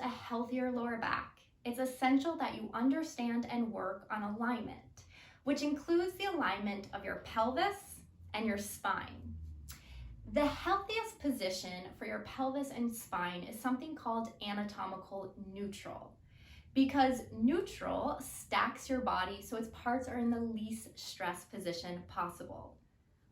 a healthier lower back, it's essential that you understand and work on alignment, which includes the alignment of your pelvis and your spine. The healthiest position for your pelvis and spine is something called anatomical neutral, because neutral stacks your body so its parts are in the least stress position possible.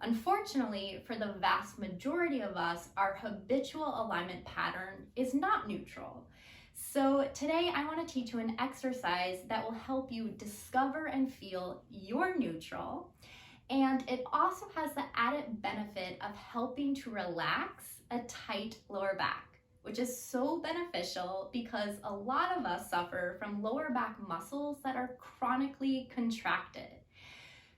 Unfortunately, for the vast majority of us, our habitual alignment pattern is not neutral. So today I want to teach you an exercise that will help you discover and feel your neutral. And it also has the added benefit of helping to relax a tight lower back, which is so beneficial because a lot of us suffer from lower back muscles that are chronically contracted.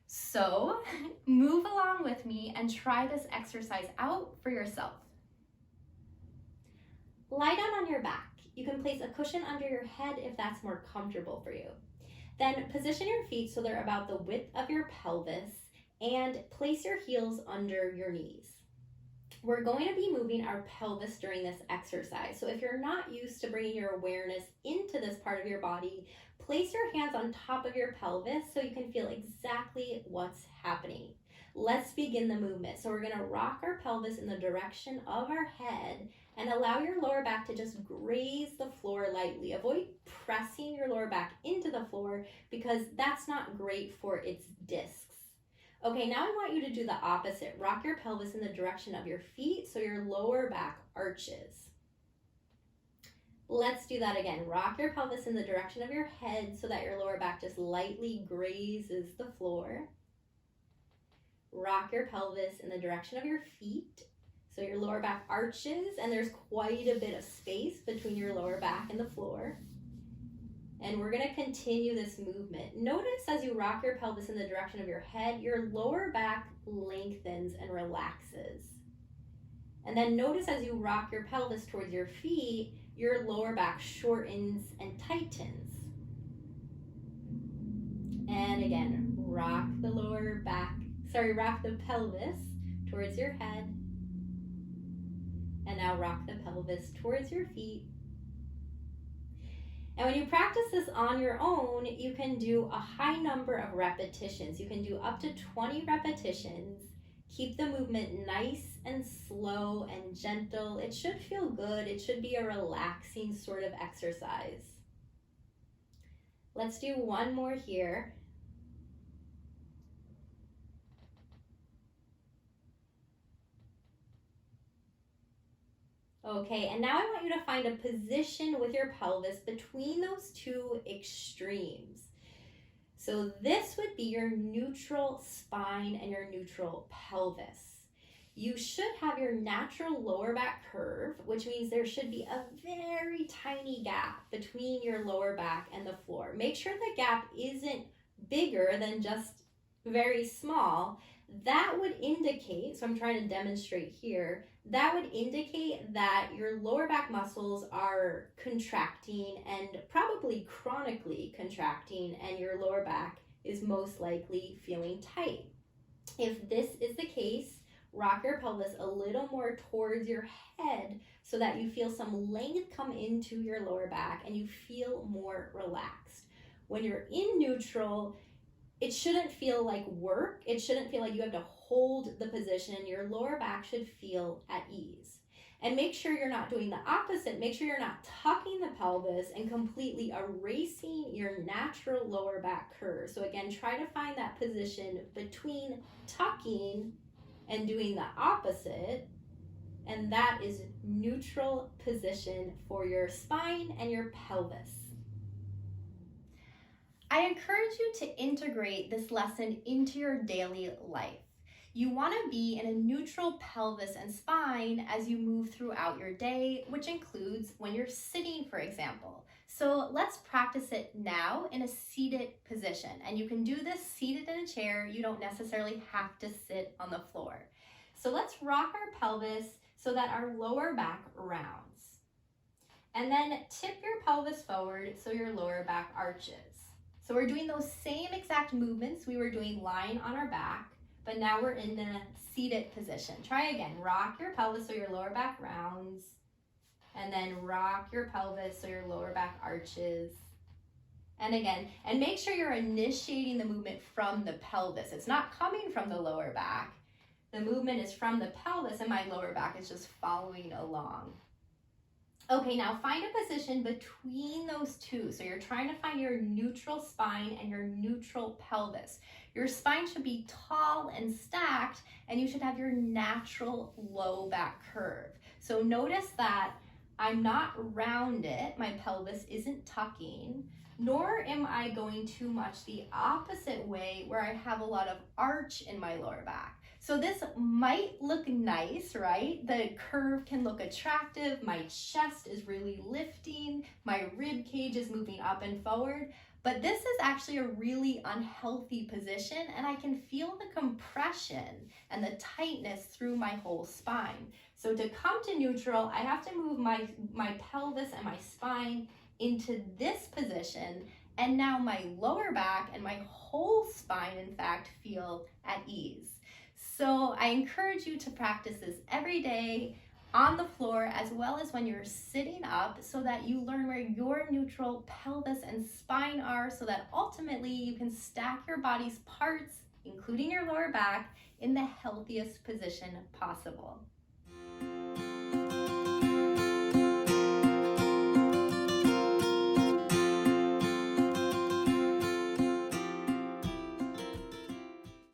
So move along with me and try this exercise out for yourself. Lie down on your back. You can place a cushion under your head if that's more comfortable for you. Then position your feet so they're about the width of your pelvis and place your heels under your knees. We're going to be moving our pelvis during this exercise. So if you're not used to bringing your awareness into this part of your body, place your hands on top of your pelvis so you can feel exactly what's happening. Let's begin the movement. So we're going to rock our pelvis in the direction of our head and allow your lower back to just graze the floor lightly. Avoid pressing your lower back into the floor because that's not great for its discs. Okay, now I want you to do the opposite. Rock your pelvis in the direction of your feet so your lower back arches. Let's do that again. Rock your pelvis in the direction of your head so that your lower back just lightly grazes the floor. Rock your pelvis in the direction of your feet so your lower back arches and there's quite a bit of space between your lower back and the floor. And we're going to continue this movement. Notice as you rock your pelvis in the direction of your head, your lower back lengthens and relaxes. And then notice as you rock your pelvis towards your feet, your lower back shortens and tightens. And again, rock the pelvis towards your head. And now rock the pelvis towards your feet. And when you practice this on your own, you can do a high number of repetitions. You can do up to 20 repetitions. Keep the movement nice and slow and gentle. It should feel good. It should be a relaxing sort of exercise. Let's do one more here. Okay, and now I want you to find a position with your pelvis between those two extremes. So this would be your neutral spine and your neutral pelvis. You should have your natural lower back curve, which means there should be a very tiny gap between your lower back and the floor. Make sure the gap isn't bigger than just very small. That would indicate, so I'm trying to demonstrate here, that would indicate that your lower back muscles are contracting and probably chronically contracting, and your lower back is most likely feeling tight. If this is the case, rock your pelvis a little more towards your head so that you feel some length come into your lower back and you feel more relaxed. When you're in neutral, it shouldn't feel like work. It shouldn't feel like you have to hold the position. Your lower back should feel at ease. And make sure you're not doing the opposite. Make sure you're not tucking the pelvis and completely erasing your natural lower back curve. So again, try to find that position between tucking and doing the opposite. And that is neutral position for your spine and your pelvis. I encourage you to integrate this lesson into your daily life. You want to be in a neutral pelvis and spine as you move throughout your day, which includes when you're sitting, for example. So let's practice it now in a seated position. And you can do this seated in a chair. You don't necessarily have to sit on the floor. So let's rock our pelvis so that our lower back rounds. And then tip your pelvis forward so your lower back arches. So we're doing those same exact movements we were doing lying on our back, but now we're in a seated position. Try again. Rock your pelvis so your lower back rounds. And then rock your pelvis so your lower back arches. And again, and make sure you're initiating the movement from the pelvis. It's not coming from the lower back. The movement is from the pelvis and my lower back is just following along. Okay, now find a position between those two. So you're trying to find your neutral spine and your neutral pelvis. Your spine should be tall and stacked, and you should have your natural low back curve. So notice that I'm not rounded, my pelvis isn't tucking, nor am I going too much the opposite way where I have a lot of arch in my lower back. So this might look nice, right? The curve can look attractive. My chest is really lifting. My rib cage is moving up and forward. But this is actually a really unhealthy position, and I can feel the compression and the tightness through my whole spine. So to come to neutral, I have to move my pelvis and my spine into this position, and now my lower back and my whole spine, in fact, feel at ease. So I encourage you to practice this every day on the floor as well as when you're sitting up, so that you learn where your neutral pelvis and spine are, so that ultimately you can stack your body's parts, including your lower back, in the healthiest position possible.